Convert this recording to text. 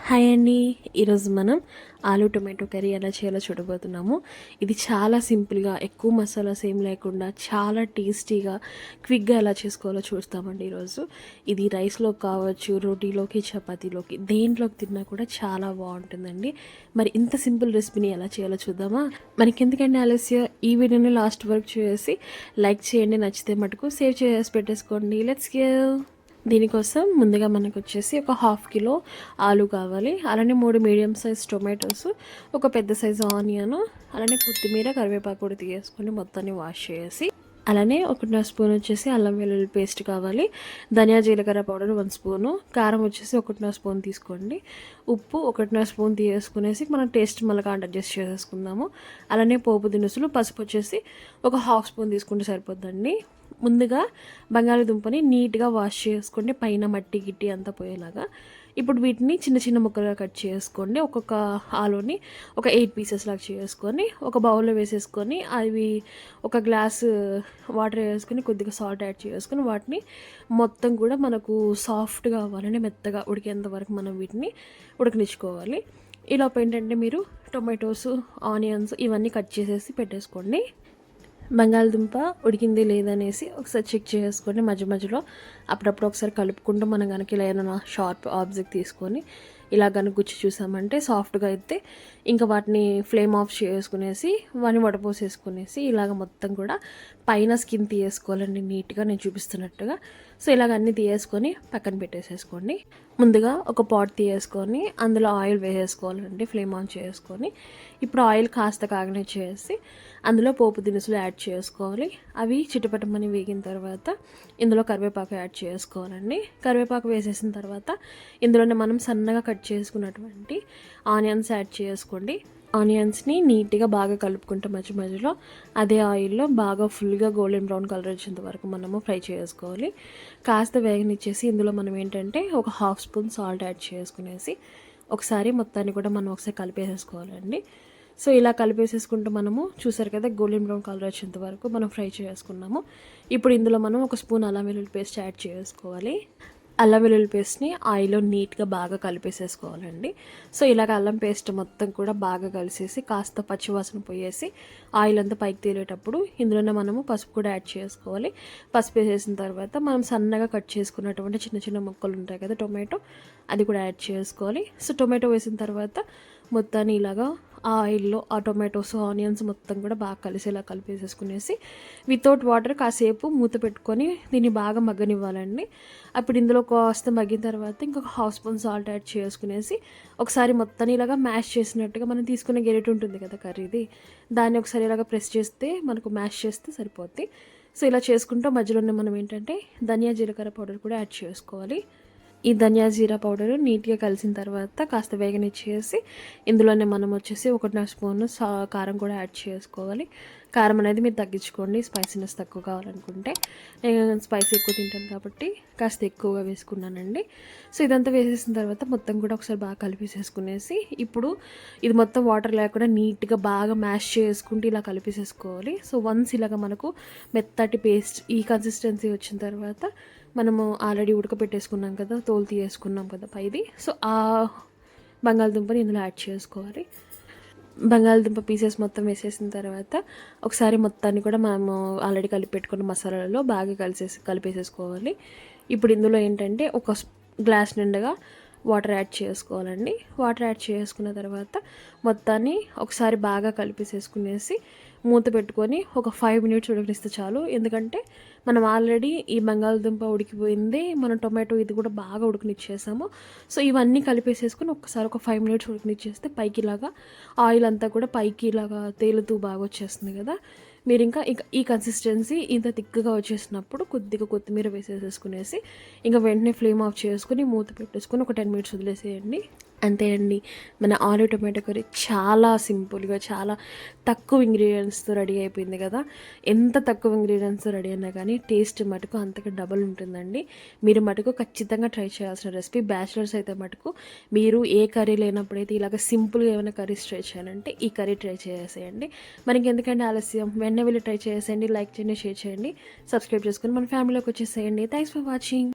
Hi అండి. ఈరోజు మనం ఆలు టొమాటో కర్రీ ఎలా చేయాలో చూడబోతున్నాము. ఇది చాలా సింపుల్గా, ఎక్కువ మసాలాస్ ఏం లేకుండా చాలా టేస్టీగా, క్విక్గా ఎలా చేసుకోవాలో చూస్తామండి ఈరోజు. ఇది రైస్లో కావచ్చు, రోటీలోకి, చపాతీలోకి దేంట్లోకి తిన్నా కూడా చాలా బాగుంటుందండి. మరి ఇంత సింపుల్ రెసిపీని ఎలా చేయాలో చూద్దామా? మనకి ఎందుకంటే ఆలస్యం, ఈ వీడియోని లాస్ట్ వరకు చేసి లైక్ చేయండి. నచ్చితే మటుకు సేవ్ చేసి పెట్టేసుకోండి. Let's go. దీనికోసం ముందుగా మనకు వచ్చేసి ఒక 1/2 కిలో ఆలు కావాలి. అలానే 3 మీడియం సైజ్ టొమాటోస్, ఒక పెద్ద సైజు ఆనియన్, అలానే కొత్తిమీర, కరివేపాకు కూడా తీసుకొని మొత్తాన్ని వాష్ చేసి, అలానే 1 స్పూన్ వచ్చేసి అల్లం వెల్లుల్లి పేస్ట్ కావాలి. ధనియా జీలకర్ర పౌడర్ 1 స్పూను, కారం వచ్చేసి 1 స్పూన్ తీసుకోండి. ఉప్పు 1 స్పూన్ తీసుకునేసి మనం టేస్ట్ మళ్ళీ అడ్జస్ట్ చేసేసుకుందాము. అలానే పోపు దినుసులు, పసుపు వచ్చేసి ఒక 1/2 స్పూన్ తీసుకుంటే సరిపోద్దండి. ముందుగా బంగాళదుంపని నీట్గా వాష్ చేసుకోండి, పైన మట్టి గిట్టి అంతా పోయేలాగా. ఇప్పుడు వీటిని చిన్న చిన్న ముక్కలుగా కట్ చేసుకోండి. ఒక్కొక్క ఆలుని ఒక 8 పీసెస్ లాగా చేసుకొని ఒక బౌల్లో వేసేసుకొని, అవి ఒక గ్లాసు వాటర్ వేసుకొని కొద్దిగా సాల్ట్ యాడ్ చేసుకొని, వాటిని మొత్తం కూడా మనకు సాఫ్ట్గా అవ్వాలని, మెత్తగా ఉడికేంత వరకు మనం వీటిని ఉడకనిచ్చుకోవాలి. ఈలోపు ఏంటంటే మీరు టొమాటోస్, ఆనియన్స్ ఇవన్నీ కట్ చేసేసి పెట్టేసుకోండి. బంగాళదుంప ఉడికింది లేదనేసి ఒకసారి చెక్ చేసుకొని మధ్య మధ్యలో అప్పుడప్పుడు ఒకసారి కలుపుకుంటూ మనం కనుక ఇలా ఏదైనా షార్ప్ ఆబ్జెక్ట్ తీసుకొని ఇలా కనుక గుచ్చి చూసామంటే సాఫ్ట్గా అయితే ఇంకా వాటిని ఫ్లేమ్ ఆఫ్ చేసుకునేసి వాటిని వడపోసేసుకునేసి ఇలాగ మొత్తం కూడా పైన స్కిన్ తీసేసుకోవాలండి నీట్గా నేను చూపిస్తున్నట్టుగా. సో ఇలాగ అన్నీ తీసేసుకొని పక్కన పెట్టేసేసుకోండి. ముందుగా ఒక పాట్ తీసేసుకొని అందులో ఆయిల్ వేసేసుకోవాలండి, ఫ్లేమ్ ఆన్ చేసుకొని. ఇప్పుడు ఆయిల్ కాస్త కాగనిచ్చేసి అందులో పోపు దినుసులు యాడ్ చేసుకోవాలి. అవి చిటపటమని వేగిన తర్వాత ఇందులో కరివేపాకు యాడ్ చేసుకోవాలండి. కరివేపాకు వేసేసిన తర్వాత ఇందులోనే మనం సన్నగా కట్ చేసుకున్నటువంటి ఆనియన్స్ యాడ్ చేసుకోండి. ఆనియన్స్ని నీట్గా బాగా కలుపుకుంటే మధ్య మధ్యలో అదే ఆయిల్లో బాగా ఫుల్గా గోల్డెన్ బ్రౌన్ కలర్ వచ్చేంత వరకు మనము ఫ్రై చేసుకోవాలి. కాస్త వేగనిచ్చేసి ఇందులో మనం ఏంటంటే ఒక 1/2 స్పూన్ సాల్ట్ యాడ్ చేసుకునేసి ఒకసారి మొత్తాన్ని కూడా మనం ఒకసారి కలిపేసేసుకోవాలండి. సో ఇలా కలిపేసేసుకుంటూ మనము చూసారు కదా గోల్డెన్ బ్రౌన్ కలర్ వచ్చేంత వరకు మనం ఫ్రై చేసుకున్నాము. ఇప్పుడు ఇందులో మనం 1 స్పూన్ అల్లం వెల్లుల్లి పేస్ట్ యాడ్ చేసుకోవాలి. అల్లం వెల్లుల్లి పేస్ట్ని ఆయిల్లో నీట్గా బాగా కలిపేసేసుకోవాలండి. సో ఇలాగ అల్లం పేస్ట్ మొత్తం కూడా బాగా కలిసేసి కాస్త పచ్చివాసన పోయేసి ఆయిల్ అంతా పైకి తేలేటప్పుడు ఇందులోనే మనము పసుపు కూడా యాడ్ చేసుకోవాలి. పసుపు వేసేసిన తర్వాత మనం సన్నగా కట్ చేసుకున్నటువంటి చిన్న చిన్న ముక్కలు ఉంటాయి కదా టొమాటో, అది కూడా యాడ్ చేసుకోవాలి. సో టొమాటో వేసిన తర్వాత మొత్తాన్ని ఇలాగా ఆ ఆయిల్లో ఆ టొమాటోస్, ఆనియన్స్ మొత్తం కూడా బాగా కలిసేలా కలిపేసేసుకునేసి వితౌట్ వాటర్ కాసేపు మూత పెట్టుకొని దీన్ని బాగా మగ్గనివ్వాలండి. అప్పుడు ఇందులో కాస్త మగ్గిన తర్వాత ఇంకొక 1/2 స్పూన్ సాల్ట్ యాడ్ చేసుకునేసి ఒకసారి మొత్తాన్ని ఇలాగా మ్యాష్ చేసినట్టుగా మనం తీసుకునే గెరిట్ ఉంటుంది కదా కర్రీది, దాన్ని ఒకసారి ఇలాగా ప్రెస్ చేస్తే మనకు మ్యాష్ చేస్తే సరిపోద్ది. సో ఇలా చేసుకుంటూ మధ్యలోనే మనం ఏంటంటే ధనియా జీలకర్ర పౌడర్ కూడా యాడ్ చేసుకోవాలి. ఈ ధనియా జీరా పౌడరు నీట్గా కలిసిన తర్వాత కాస్త వేగనిచ్చేసి ఇందులోనే మనం వచ్చేసి 1 స్పూన్ కారం కూడా యాడ్ చేసుకోవాలి. కారం అనేది మీరు తగ్గించుకోండి, స్పైసీనెస్ తక్కువ కావాలనుకుంటే. నేను స్పైసీ ఎక్కువ తింటాను కాబట్టి కాస్త ఎక్కువగా వేసుకున్నానండి. సో ఇదంతా వేసేసిన తర్వాత మొత్తం కూడా ఒకసారి బాగా కలిపేసేసుకునేసి ఇప్పుడు ఇది మొత్తం వాటర్ లేకుండా నీట్గా బాగా మ్యాష్ చేసుకుంటూ ఇలా కలిపేసేసుకోవాలి. సో వన్స్ ఇలాగ మనకు మెత్తటి పేస్ట్ ఈ కన్సిస్టెన్సీ వచ్చిన తర్వాత మనము ఆల్రెడీ ఉడకపెట్టేసుకున్నాం కదా, తోలు తీసేసుకున్నాం కదా పైది, సో ఆ బంగాళదుంపని ఇందులో యాడ్ చేసుకోవాలి. బంగాళదుంప పీసెస్ మొత్తం వేసేసిన తర్వాత ఒకసారి మొత్తాన్ని కూడా మనము ఆల్రెడీ కలిపి పెట్టుకున్న మసాలాలలో బాగా కలిపేసేసుకోవాలి. ఇప్పుడు ఇందులో ఏంటంటే ఒక గ్లాస్ నిండుగా వాటర్ యాడ్ చేసుకోవాలండి. వాటర్ యాడ్ చేసుకున్న తర్వాత మొత్తాన్ని ఒకసారి బాగా కలిపేసేసుకునేసి మూత పెట్టుకొని ఒక 5 మినిట్స్ ఉడకనిస్తే చాలు. ఎందుకంటే మనం ఆల్రెడీ ఈ బంగాళదుంప ఉడికిపోయింది, మనం టొమాటో ఇది కూడా బాగా ఉడకనిచ్చేసాము. సో ఇవన్నీ కలిపేసేసుకొని ఒకసారి ఒక 5 మినిట్స్ ఉడకనిచ్చేస్తే పైకి ఇలాగా ఆయిల్ అంతా కూడా పైకి ఇలాగా తేలుతూ బాగా వచ్చేస్తుంది కదా. మీరు ఇంకా ఈ కన్సిస్టెన్సీ ఇంత థిక్గా వచ్చేసినప్పుడు కొద్దిగా కొత్తిమీర వేసేసుకునేసి ఇంకా వెంటనే ఫ్లేమ్ ఆఫ్ చేసుకుని మూత పెట్టేసుకొని ఒక 10 మినిట్స్ వదిలేసేయండి. అంతే అండి, మన ఆలు టొమాటో కర్రీ చాలా సింపుల్గా, చాలా తక్కువ ఇంగ్రీడియంట్స్తో రెడీ అయిపోయింది కదా. ఎంత తక్కువ ఇంగ్రీడియంట్స్తో రెడీ అయినా కానీ టేస్ట్ మటుకు అంతగా డబల్ ఉంటుందండి. మీరు మటుకు ఖచ్చితంగా ట్రై చేయాల్సిన రెసిపీ. బ్యాచిలర్స్ అయితే మటుకు మీరు ఏ కర్రీ లేనప్పుడైతే ఇలాగ సింపుల్గా ఏమైనా కర్రీస్ ట్రై చేయాలంటే ఈ కర్రీ ట్రై చేసేయండి. మనకి ఎందుకంటే ఆలస్యం, వెంటనే వెళ్ళి ట్రై చేసేయండి. లైక్ చేయండి, షేర్ చేయండి, సబ్స్క్రైబ్ చేసుకొని మన ఫ్యామిలీలోకి వచ్చేసేయండి. Thanks for watching.